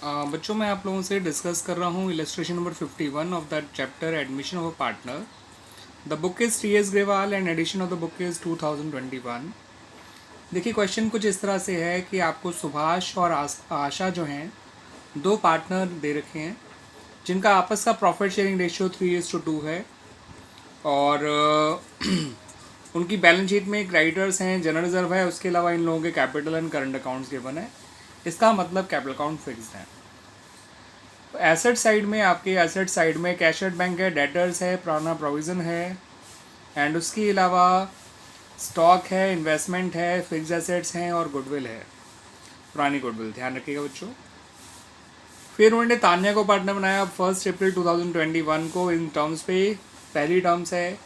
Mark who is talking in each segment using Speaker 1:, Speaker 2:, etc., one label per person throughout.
Speaker 1: बच्चों मैं आप लोगों से डिस्कस कर रहा हूँ illustration number 51 of that chapter admission of a partner. The book is T S Grewal and edition of the book is 2021। देखिए क्वेश्चन कुछ इस तरह से है कि आपको सुभाष और आशा जो हैं दो पार्टनर दे रखे हैं जिनका आपस का प्रॉफिट शेयरिंग रेशियो 3:2 है और उनकी बैलेंस शीट में क्रेडिटर्स हैं, जनरल रिजर्व है, उसके अलावा इन लोगों के capital and current accounts given है। इसका मतलब कैपिटल अकाउंट फिक्स्ड है। एसेट साइड में आपके एसेट साइड में कैश एट बैंक है, डेटर्स है, पुराना प्रोविज़न है एंड उसके अलावा स्टॉक है, इन्वेस्टमेंट है, फिक्स एसेट्स हैं और गुडविल है, पुरानी गुडविल, ध्यान रखिएगा बच्चों। फिर उन्होंने तान्या को पार्टनर बनाया 1 अप्रैल 2021 को इन टर्म्स पे। पहली टर्म्स है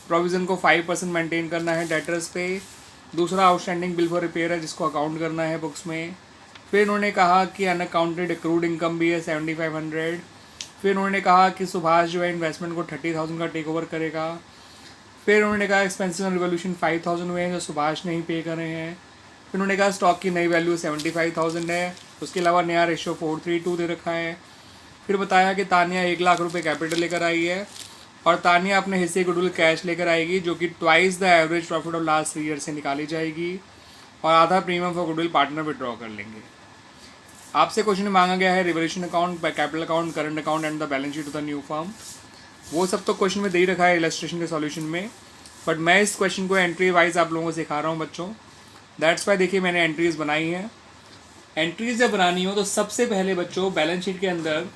Speaker 1: प्रोविज़न को 5% मेंटेन करना है डेटर्स पे। दूसरा आउटस्टैंडिंग बिल फॉर रिपेयर है जिसको अकाउंट करना है बुक्स में। फिर उन्होंने कहा कि अनअकाउंटेड एक्रूड इनकम भी है 7500। फिर उन्होंने कहा कि सुभाष जो है इन्वेस्टमेंट को 30,000 का टेक ओवर करेगा। फिर उन्होंने कहा एक्सपेंसिव रिवोल्यूशन 5,000 हुए हैं जो सुभाष नहीं पे कर रहे हैं। फिर उन्होंने कहा स्टॉक की नई वैल्यू 75,000 है, उसके अलावा नया रेशियो 4:3 दे रखा है। फिर बताया कि तानिया 1,00,000 रुपये कैपिटल लेकर आई है और तानिया अपने हिस्से गुडविल कैश लेकर आएगी जो कि twice the average profit of last 3 year से निकाली जाएगी और आधा premium for goodwill partner withdraw कर लेंगे। आपसे क्वेश्चन में मांगा गया है revolution account, capital account, current account and the balance sheet of the new firm. वो सब तो क्वेश्चन में दे ही रखा है इलस्ट्रेशन के सॉल्यूशन में, बट मैं इस क्वेश्चन को एंट्री वाइज आप लोगों को सिखा रहा हूँ बच्चों। दैट्स वाई देखिए मैंने एंट्रीज बनाई हैं। एंट्रीज जब बनानी हो तो सबसे पहले बच्चों बैलेंस शीट के अंदर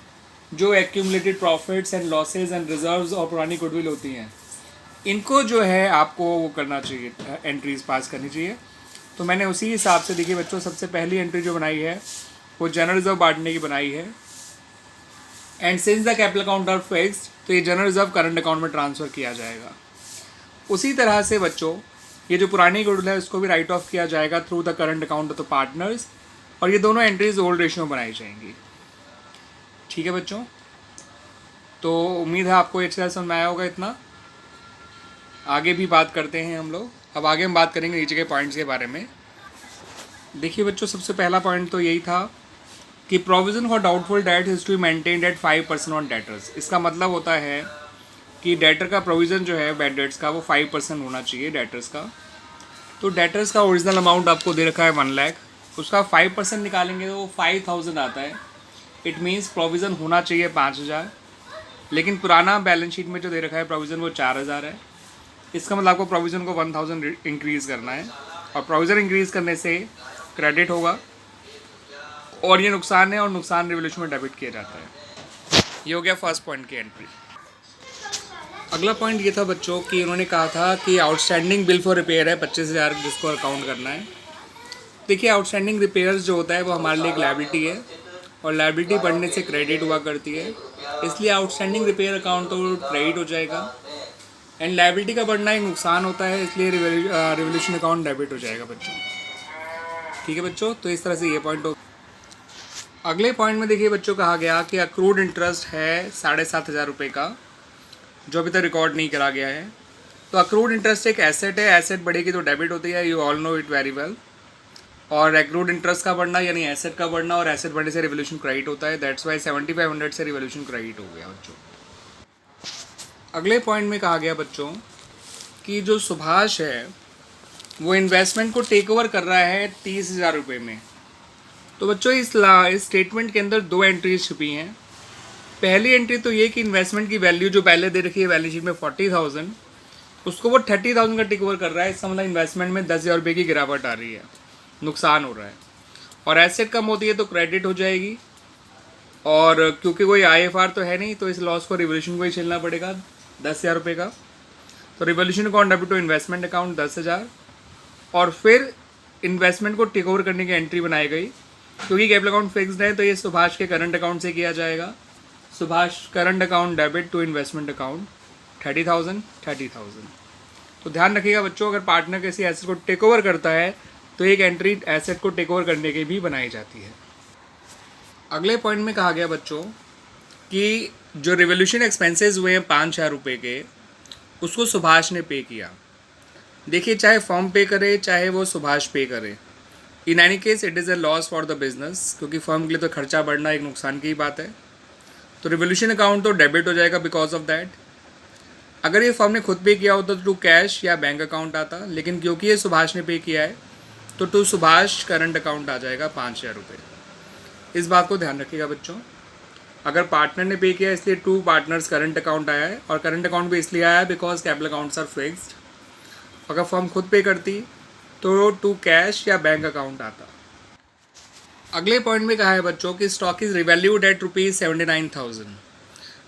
Speaker 1: जो accumulated profits and losses and reserves और पुरानी गुडविल होती हैं इनको जो है आपको वो करना चाहिए, एंट्रीज पास करनी चाहिए। तो मैंने उसी हिसाब से देखिए बच्चों सबसे पहली एंट्री जो बनाई है वो जनरल रिजर्व बांटने की बनाई है। And since the capital account are fixed तो ये जनरल रिजर्व करंट अकाउंट में ट्रांसफ़र किया जाएगा। उसी तरह से बच्चों ये जो पुरानी गुडविल है उसको भी राइट ऑफ किया जाएगा through the current account of the partners और ये दोनों एंट्रीज ओल्ड रेशियो में बनाई जाएंगी। ठीक है बच्चों, तो उम्मीद है आपको अच्छे से समझ में आया होगा। इतना आगे भी बात करते हैं हम लोग। अब आगे हम बात करेंगे नीचे के पॉइंट्स के बारे में। देखिए बच्चों सबसे पहला पॉइंट तो यही था कि provision for doubtful debt is to be maintained at 5% on debtors. इसका मतलब होता है कि डेटर का प्रोविज़न जो है बैड डेट्स का वो 5% होना चाहिए डेटर्स का। तो डेटर्स का ओरिजिनल अमाउंट आपको दे रखा है 1 लाख, उसका 5% निकालेंगे तो वो 5,000 आता है। इट मीन्स प्रोविज़न होना चाहिए 5,000, लेकिन पुराना बैलेंस शीट में जो दे रखा है प्रोविज़न वो 4,000 है। इसका मतलब आपको प्रोविज़न को 1,000 इंक्रीज़ करना है और प्रोविज़न इंक्रीज़ करने से क्रेडिट होगा और ये नुकसान है और नुकसान रिवोल्यूशन में डेबिट किया जाता है। ये हो गया फर्स्ट पॉइंट की एंट्री। अगला पॉइंट ये था बच्चों कि उन्होंने कहा था कि आउटस्टैंडिंग बिल फॉर रिपेयर है 25,000 जिसको अकाउंट करना है। देखिए आउटस्टैंडिंग रिपेयर्स जो होता है वो हमारे लिए एक लायबिलिटी है और लायबिलिटी बढ़ने से क्रेडिट हुआ करती है, इसलिए आउटस्टैंडिंग रिपेयर अकाउंट तो क्रेडिट हो जाएगा एंड लायबिलिटी का बढ़ना एक नुकसान होता है, इसलिए रिवोल्यूशन अकाउंट डेबिट हो जाएगा बच्चों। ठीक है बच्चों, तो इस तरह से ये पॉइंट हो। अगले पॉइंट में देखिए बच्चों कहा गया कि अक्रूड इंटरेस्ट है 7,500 रुपये का जो अभी तक रिकॉर्ड नहीं करा गया है। तो अक्रूड इंटरेस्ट एक एसेट है, एसेट बढ़ेगी तो डेबिट होती है, you all know it very well. और अक्रूड इंटरेस्ट का बढ़ना यानी एसेट का बढ़ना और एसेट बढ़ने से रिवोल्यूशन क्रेडिट होता है। दैट्स वाई 7,500 से रिवोल्यूशन क्रेडिट हो गया बच्चों। अगले पॉइंट में कहा गया बच्चों कि जो सुभाष है वो इन्वेस्टमेंट को टेक ओवर कर रहा है 30,000 रुपये में। तो बच्चों इस स्टेटमेंट के अंदर दो एंट्रीज छुपी हैं। पहली एंट्री तो ये कि इन्वेस्टमेंट की वैल्यू जो पहले दे रखी है बैलेंस शीट में 40,000 उसको वो 30,000 का टेक ओवर कर रहा है। इसका मतलब इन्वेस्टमेंट में 10,000 रुपये की गिरावट आ रही है, नुकसान हो रहा है और एसेट कम होती है तो क्रेडिट हो जाएगी। और क्योंकि कोई IFR तो है नहीं तो इस लॉस को रिवोल्यूशन को ही झेलना पड़ेगा 10,000 रुपये का। तो revaluation account debit to investment account 10,000 और फिर इन्वेस्टमेंट को टेक ओवर करने की एंट्री बनाई गई। क्योंकि कैपिटल अकाउंट फिक्स्ड है तो ये सुभाष के करंट अकाउंट से किया जाएगा। Subhash current account debit to investment account 30,000। तो ध्यान रखिएगा बच्चों, अगर पार्टनर किसी एसेट को टेक ओवर करता है तो एक एंट्री एसेट को टेक ओवर करने की भी बनाई जाती है। अगले पॉइंट में कहा गया बच्चों कि जो रिवोल्यूशन एक्सपेंसेस हुए हैं 5,000 रुपये के उसको सुभाष ने पे किया। देखिए चाहे फर्म पे करे चाहे वो सुभाष पे करे, in any case it is a loss for the business, क्योंकि फर्म के लिए तो खर्चा बढ़ना एक नुकसान की बात है। तो रिवोल्यूशन अकाउंट तो डेबिट हो जाएगा बिकॉज ऑफ दैट। अगर ये फर्म ने खुद पे किया होता तो टू कैश या बैंक अकाउंट आता, लेकिन क्योंकि ये सुभाष ने पे किया है तो टू सुभाष करंट अकाउंट आ जाएगा 5,000 रुपये। इस बात को ध्यान रखिएगा बच्चों। अगर पार्टनर ने पे किया इसलिए टू पार्टनर्स करंट अकाउंट आया है, और करंट अकाउंट भी इसलिए आया है because capital accounts are fixed. अगर फर्म खुद पे करती तो टू कैश या बैंक अकाउंट आता। अगले पॉइंट में कहा है बच्चों कि स्टॉक इज रिवैल्यूड एट ₹79,000।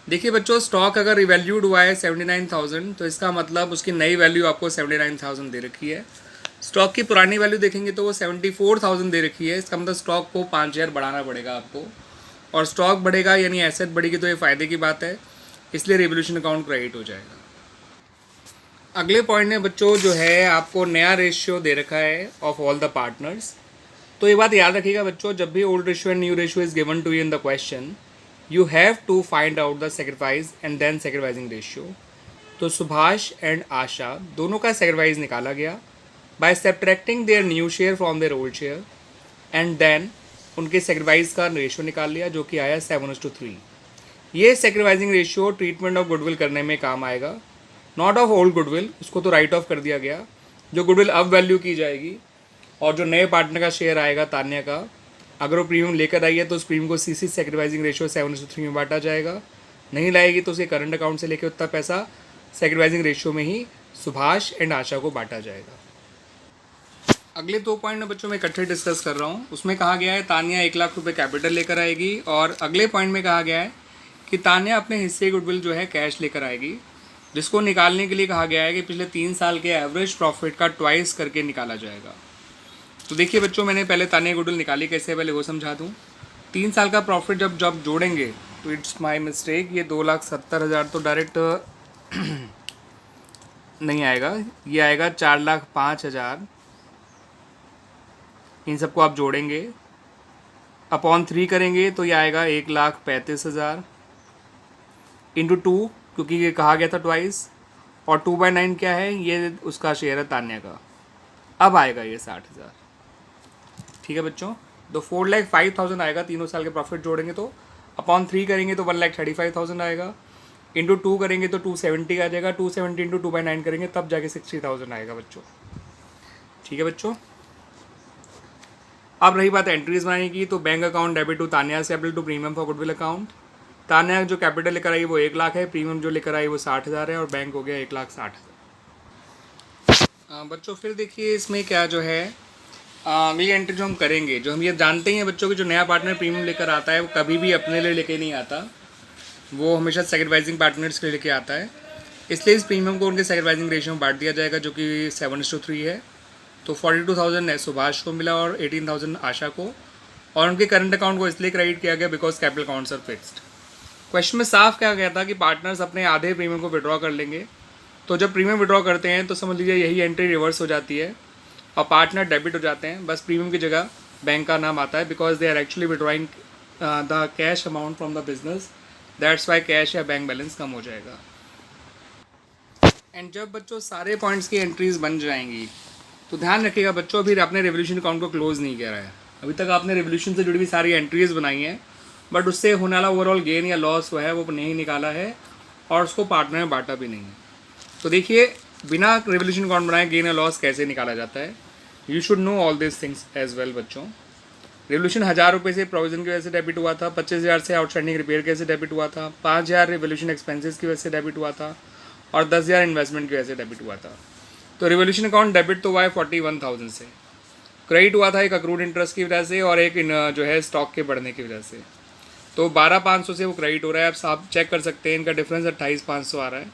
Speaker 1: देखिए बच्चों, स्टॉक अगर रिवैल्यूड हुआ है 79,000 तो इसका मतलब उसकी नई वैल्यू आपको 79,000 दे रखी है। स्टॉक की पुरानी वैल्यू देखेंगे तो वो 74,000 दे रखी है। इसका मतलब स्टॉक को 5,000 बढ़ाना पड़ेगा आपको, और स्टॉक बढ़ेगा यानी एसेट बढ़ेगी तो ये फ़ायदे की बात है, इसलिए रिवोल्यूशन अकाउंट क्रेडिट हो जाएगा। अगले पॉइंट में बच्चों जो है आपको नया रेशियो दे रखा है ऑफ ऑल द पार्टनर्स। तो ये बात याद रखिएगा बच्चों, जब भी old ratio and new ratio is given to you in the question, you have to find out the sacrifice and then sacrificing ratio. तो सुभाष एंड आशा दोनों का सेक्रीफाइस निकाला गया by subtracting their new share from their old share, and then उनके sacrifice का ratio निकाल लिया जो कि आया 7:3। ये sacrificing ratio treatment of goodwill करने में काम आएगा, नॉट ऑफ ओल्ड गुडविल, उसको तो राइट ऑफ कर दिया गया। जो गुडविल अब वैल्यू की जाएगी और जो नए पार्टनर का शेयर आएगा तान्या का, अगर वो प्रीमियम लेकर आई है तो उस प्रीमियम को सीसी सेक्रीफाइसिंग रेशियो 7:3 में बांटा जाएगा। नहीं लाएगी तो उसके करंट अकाउंट से लेकर उतना पैसा सेक्रीफाइसिंग रेशियो में ही सुभाष एंड आशा को बांटा जाएगा। अगले 2 पॉइंट में बच्चों मैं इकट्ठे डिस्कस कर रहा हूँ। उसमें कहा गया है तान्या 1 लाख रुपये कैपिटल लेकर आएगी, और अगले पॉइंट में कहा गया है कि तान्या अपने हिस्से गुडविल जो है कैश लेकर आएगी, जिसको निकालने के लिए कहा गया है कि पिछले 3 साल के एवरेज प्रॉफिट का ट्वाइस करके निकाला जाएगा। तो देखिए बच्चों, मैंने पहले तान्या गुडविल निकाली कैसे, पहले वो समझा दूँ। 3 साल का प्रॉफिट जब जोड़ेंगे तो इट्स माई मिस्टेक, ये 2,70,000 तो डायरेक्ट नहीं आएगा, ये आएगा 4,05,000। इन सबको आप जोड़ेंगे अपॉन 3 करेंगे तो ये आएगा 1,35,000 इंटू 2, क्योंकि ये कहा गया था ट्वाइस, और 2/9 क्या है, ये उसका शेयर है तान्या का। अब आएगा ये 60,000। ठीक है बच्चों, तो 4,05,000 आएगा। तीनों साल के प्रॉफिट जोड़ेंगे तो अपॉन 3 करेंगे तो 1,35,000 आएगा, इंटू 2 करेंगे तो 270 आ जाएगा, 270 इंटू 2/9 करेंगे तब जाके 60,000 आएगा बच्चों। ठीक है बच्चों, अब रही बात एंट्रीज बनाने की, तो bank account debit to Tanya capital to premium for goodwill account. Tanya जो कैपिटल लेकर आई वो 1 लाख है, प्रीमियम जो लेकर आई वो 60,000 है, और बैंक हो गया 1,60,000। बच्चों फिर देखिए इसमें क्या जो है अगली एंट्री जो हम करेंगे, जो हम ये जानते हैं बच्चों कि जो नया पार्टनर प्रीमियम लेकर आता है वो कभी भी अपने लिए लेके नहीं आता, वो हमेशा सेक्रीफाइसिंग पार्टनर्स के लिए लेके आता है। इसलिए इस प्रीमियम को उनके सेक्रीफाइसिंग रेशियो में बांट दिया जाएगा जो कि 7:3 है। तो 42,000 सुभाष को मिला और 18,000 आशा को, और उनके करंट अकाउंट को इसलिए क्रेडिट किया गया because capital accounts are fixed. Question में साफ क्या गया था कि पार्टनर्स अपने आधे प्रीमियम को विड्रॉ कर लेंगे। तो जब प्रीमियम विड्रॉ करते हैं तो समझ लीजिए यही एंट्री रिवर्स हो जाती है और पार्टनर डेबिट हो जाते हैं, बस प्रीमियम की जगह बैंक का नाम आता है because they are actually withdrawing the cash amount from the business, that's why cash या बैंक बैलेंस कम हो जाएगा। एंड जब बच्चों सारे पॉइंट्स की एंट्रीज बन जाएंगी तो ध्यान रखिएगा बच्चों, अभी आपने रेवोल्यूशन अकाउंट को क्लोज नहीं किया है। अभी तक आपने रेवोल्यूशन से जुड़ी हुई सारी एंट्रीज बनाई हैं, बट उससे होने वाला ओवरऑल गेन या लॉस हुआ है वो नहीं निकाला है, और उसको पार्टनर में बांटा भी नहीं है। तो देखिए बिना रेवोल्यूशन अकाउंट बनाए गेन या लॉस कैसे निकाला जाता है, you should know all this things as well बच्चों। रेवोल्यूशन 1,000 रुपये से प्रोविजन की वजह से डेबिट हुआ था, 25,000 से आउटस्टैंडिंग रिपेयर की वजह से डेबिट हुआ था, 5,000 रेवोल्यूशन एक्सपेंसेस की वजह से डेबिट हुआ था, और 10,000 इन्वेस्टमेंट की वजह से डेबिट हुआ था। तो रेवोल्यूशन अकाउंट डेबिट तो हुआ है 41,000 से, क्रेडिट हुआ था एक अक्रूड इंटरेस्ट की वजह से और एक जो है स्टॉक के बढ़ने की वजह से। तो 12,500 से वो क्रेडिट हो रहा है। अब आप चेक कर सकते हैं, इनका डिफरेंस 28,500 आ रहा है,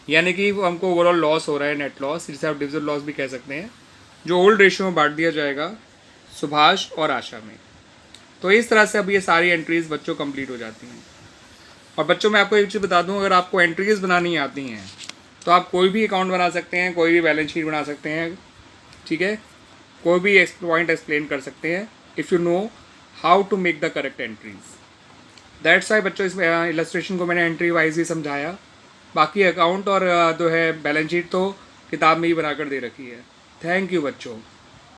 Speaker 1: यानी कि हमको ओवरऑल लॉस हो रहा है, नेट लॉस, जिसे आप डिविजन लॉस भी कह सकते हैं, जो ओल्ड रेशियो में बांट दिया जाएगा सुभाष और आशा में। तो इस तरह से अब ये सारी एंट्रीज बच्चों कंप्लीट हो जाती हैं। और बच्चों मैं आपको एक चीज़ बता दूं, अगर आपको एंट्रीज बनानी आती हैं तो आप कोई भी अकाउंट बना सकते हैं, कोई भी बैलेंस शीट बना सकते हैं, ठीक है, कोई भी पॉइंट एक्सप्लेन कर सकते हैं if you know how to make the correct entries. That's why बच्चों इस इलस्ट्रेशन को मैंने एंट्री वाइज ही समझाया, बाकी अकाउंट और जो है बैलेंस शीट तो किताब में ही बनाकर दे रखी है। थैंक यू बच्चों।